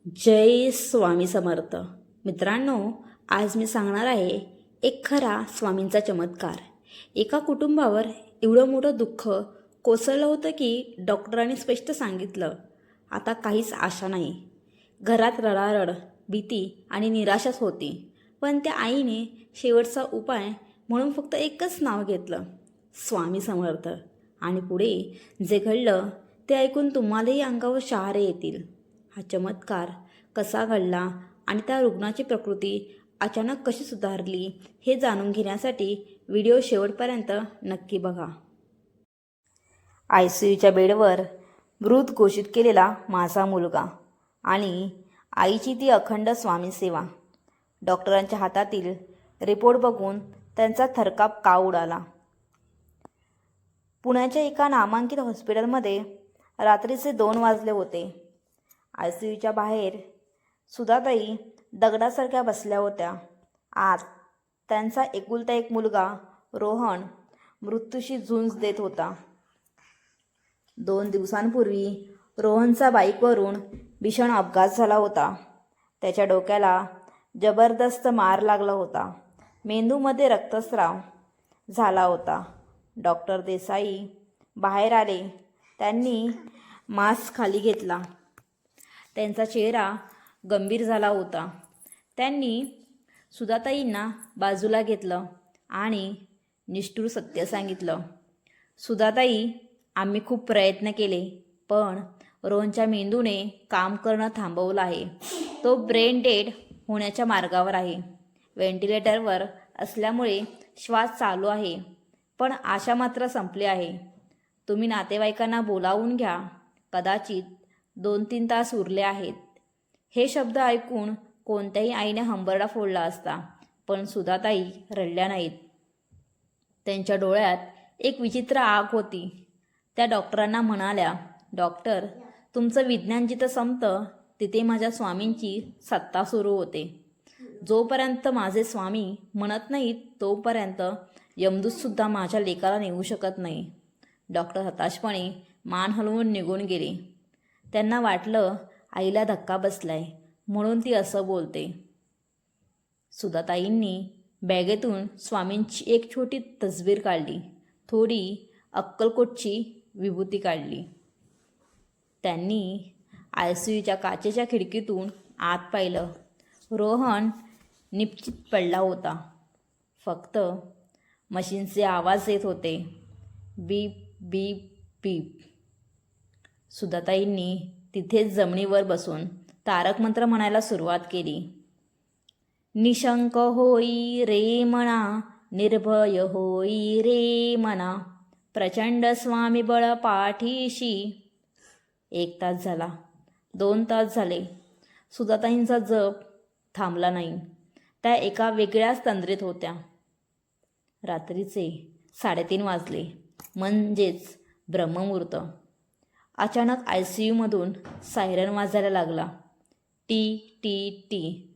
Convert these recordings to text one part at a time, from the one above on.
जय स्वामी समर्थ. मित्रांनो, आज मी सांगणार आहे एक खरा स्वामींचा चमत्कार. एका कुटुंबावर एवढं मोठं दुःख कोसळलं होतं की डॉक्टरांनी स्पष्ट सांगितलं, आता काहीच आशा नाही. घरात रडारड, भीती आणि निराशाच होती. पण त्या आईने शेवटचा उपाय म्हणून फक्त एकच नाव घेतलं, स्वामी समर्थ. आणि पुढे जे घडलं ते ऐकून तुम्हालाही अंगावर शहारे येतील. हा चमत्कार कसा घडला आणि त्या रुग्णाची प्रकृती अचानक कशी सुधारली हे जाणून घेण्यासाठी व्हिडिओ शेवटपर्यंत नक्की बघा. ICUच्या बेडवर मृत घोषित केलेला माझा मुलगा आणि आईची ती अखंड स्वामी सेवा. डॉक्टरांच्या हातातील रिपोर्ट बघून त्यांचा थरकाप का उडाला. पुण्याच्या एका नामांकित हॉस्पिटलमध्ये रात्रीचे 2 वाजले होते. ICUच्या बाहेर सुधाताई दगडासारख्या बसल्या होत्या. आत त्यांचा एकुलता एक मुलगा रोहन मृत्यूशी झुंज देत होता. 2 दिवसांपूर्वी रोहनचा बाईकवरून भीषण अपघात झाला होता. त्याच्या डोक्याला जबरदस्त मार लागला होता. मेंदूमध्ये रक्तस्राव झाला होता. डॉक्टर देसाई बाहेर आले. त्यांनी मास्क खाली घेतला. त्यांचा चेहरा गंभीर झाला होता. त्यांनी सुधाताईंना बाजूला घेतलं आणि निष्ठुर सत्य सांगितलं. सुधाताई, आम्ही खूप प्रयत्न केले, पण रोहनच्या मेंदूने काम करणं थांबवलं आहे. तो ब्रेन डेड होण्याच्या मार्गावर आहे. व्हेंटिलेटरवर असल्यामुळे श्वास चालू आहे, पण आशा मात्र संपली आहे. तुम्ही नातेवाईकांना बोलावून घ्या. कदाचित 2-3 तास उरले आहेत. हे शब्द ऐकून कोणत्याही आईने हंबरडा फोडला असता, पण सुधाताई रडल्या नाहीत. त्यांच्या डोळ्यात एक विचित्र आग होती. त्या डॉक्टरांना म्हणाल्या, डॉक्टर, तुमचं विज्ञान जिथं संपतं तिथे माझ्या स्वामींची सत्ता सुरू होते. जोपर्यंत माझे स्वामी म्हणत नाहीत तोपर्यंत यमदूतसुद्धा माझ्या लेकाला नेऊ शकत नाही. डॉक्टर हताशपणे मान हलवून निघून गेले. त्यांना वाटलं आईला धक्का बसलाय म्हणून ती असं बोलते. सुधाताईंनी बॅगेतून स्वामींची एक छोटी तसबीर काढली. थोडी अक्कलकोटची विभूती काढली. त्यांनी ICUच्या काचेच्या खिडकीतून आत पाहिलं. रोहन निपचित पडला होता. फक्त मशीनचे आवाज येत होते, बीप बीप बीप. सुधाताईंनी तिथेच जमिनीवर बसून तारक मंत्र म्हणायला सुरुवात केली. निशंक होई रे मना, निर्भय होई रे मना, प्रचंड स्वामी बळ पाठीशी. 1 तास झाला, 2 तास झाले. सुधाताईंचा जप थांबला नाही. त्या एका वेगळ्याच तंद्रीत होत्या. रात्रीचे 3:30 वाजले, म्हणजेच ब्रह्ममुहूर्त. अचानक ICUमधून सायरन वाजायला लागला. T T T.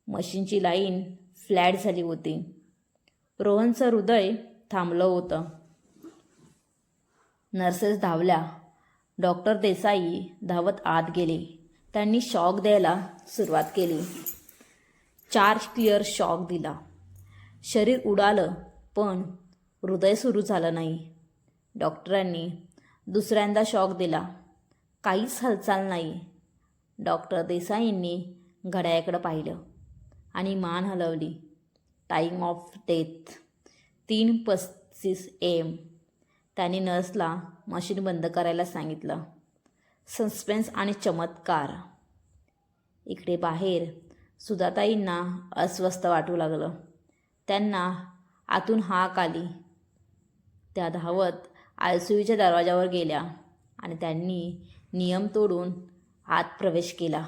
मशीनची लाईन फ्लॅट झाली होती. रोहनचं हृदय थांबलं होतं. नर्सेस धावल्या. डॉक्टर देसाई धावत आत गेले. त्यांनी शॉक द्यायला सुरुवात केली. 4 क्लिअर शॉक दिला. शरीर उडालं, पण हृदय सुरू झालं नाही. डॉक्टरांनी दुसऱ्यांदा शॉक दिला. काहीच हालचाल नाही. डॉक्टर देसाईंनी घड्याळाकडे पाहिलं आणि मान हलवली. Time of death 3:35 AM. त्यांनी नर्सला मशीन बंद करायला सांगितलं. सस्पेन्स आणि चमत्कार. इकडे बाहेर सुधाताईंना अस्वस्थ वाटू लागलं. त्यांना आतून हाक आली. त्या धावत ICUच्या दरवाजावर गेल्या आणि त्यांनी नियम तोडून आत प्रवेश केला.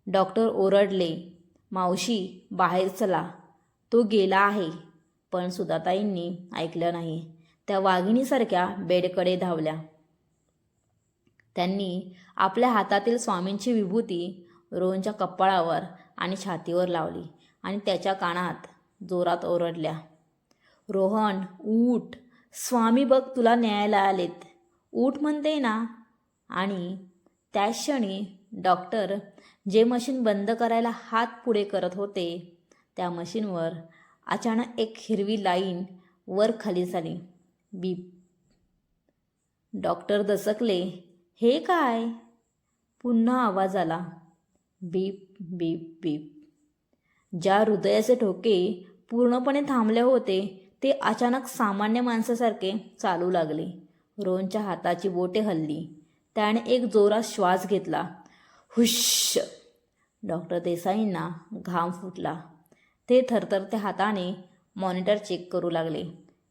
डॉक्टर ओरडले, मावशी बाहेर चला, तो गेला आहे. पण सुधाताईंनी ऐकलं नाही. त्या वाघिणीसारख्या बेडकडे धावल्या. त्यांनी आपल्या हातातील स्वामींची विभूती रोहनच्या कपाळावर आणि छातीवर लावली आणि त्याच्या कानात जोरात ओरडल्या, रोहन उठ, स्वामी बघ तुला न्यायला आलेत, उठ म्हणते ना. आणि त्याच क्षणी डॉक्टर जे मशीन बंद करायला हात पुढे करत होते त्या मशीनवर अचानक एक हिरवी लाईन वर खाली झाली. बीप. डॉक्टर दचकले. हे काय? पुन्हा आवाज आला. बीप बीप बीप. ज्या हृदयाचे ठोके पूर्णपणे थांबले होते ते अचानक सामान्य माणसासारखे चालू लागले. रोहनच्या हाताची बोटे हलली. त्याने एक जोरात श्वास घेतला. हुश्श. डॉक्टर देसाईंना घाम फुटला. ते थरथरत्या हाताने मॉनिटर चेक करू लागले.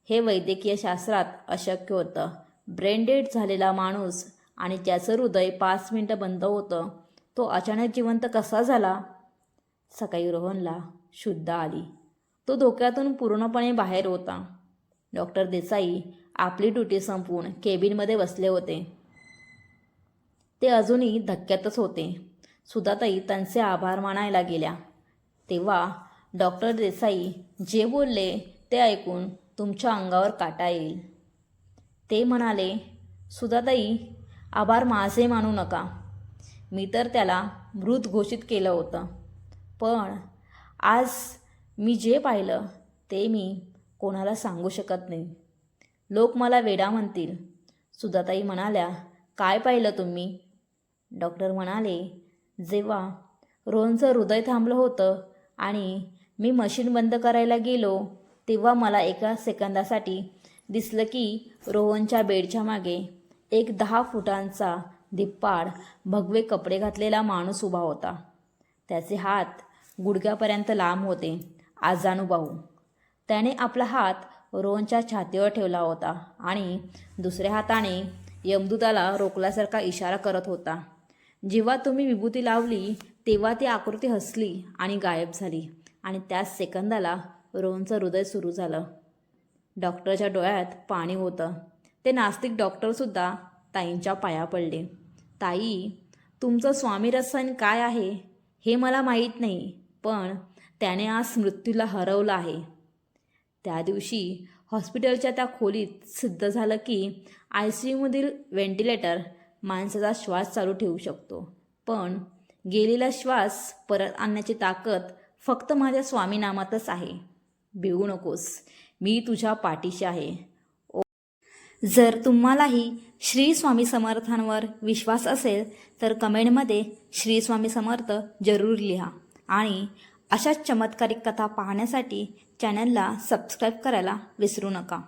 हे वैद्यकीय शास्त्रात अशक्य होतं. ब्रेन डेड झालेला माणूस आणि ज्याचं हृदय 5 मिनिटं बंद होतं तो अचानक जिवंत कसा झाला? सकाळी रोहनला शुद्ध आली. तो धोक्यातून पूर्णपणे बाहेर होता. डॉक्टर देसाई आपली ड्युटी संपवून केबिनमध्ये बसले होते. ते अजूनही धक्क्यातच होते. सुधाताई त्यांचे आभार मानायला गेल्या तेव्हा डॉक्टर देसाई जे बोलले ते ऐकून तुमच्या अंगावर काटा येईल. ते म्हणाले, सुधाताई, आभार माझे मानू नका. मी तर त्याला मृत घोषित केलं होतं. पण आज मी जे पाहिलं ते मी कोणाला सांगू शकत नाही. लोक मला वेडा म्हणतील. सुधाताई म्हणाल्या, काय पाहिलं तुम्ही? डॉक्टर म्हणाले, जेव्हा रोहनचं हृदय थांबलं होतं आणि मी मशीन बंद करायला गेलो तेव्हा मला एका सेकंदासाठी दिसलं की रोहनच्या बेडच्या मागे एक 10 फुटांचा धिप्पाड भगवे कपडे घातलेला माणूस उभा होता. त्याचे हात गुडघ्यापर्यंत लांब होते. आजानुभाऊ. त्याने आपला हात रोहनच्या छातीवर ठेवला होता आणि दुसऱ्या हाताने यमदूताला रोखल्यासारखा इशारा करत होता. जेव्हा तुम्ही विभूती लावली तेव्हा ती आकृती हसली आणि गायब झाली आणि त्याच सेकंदाला रोहनचं हृदय सुरू झालं. डॉक्टरच्या डोळ्यात पाणी होतं. ते नास्तिक डॉक्टरसुद्धा ताईंच्या पाया पडले. ताई, तुमचं स्वामी रसायन काय आहे हे मला माहीत नाही, पण त्याने आज मृत्यूला हरवलं आहे. त्या दिवशी हॉस्पिटलच्या त्या खोलीत सिद्ध झालं की ICUमधील व्हेंटिलेटर माणसाचा श्वास चालू ठेवू शकतो, पण गेलेला श्वास परत आणण्याची ताकद फक्त माझ्या स्वामी नामातच आहे. भिवू नकोस, मी तुझ्या पाठीशी आहे. जर तुम्हालाही श्री स्वामी समर्थांवर विश्वास असेल तर कमेंटमध्ये श्री स्वामी समर्थ जरूर लिहा आणि अशाच चमत्कारिक कथा पाहण्यासाठी चॅनलला सबस्क्राईब करायला विसरू नका.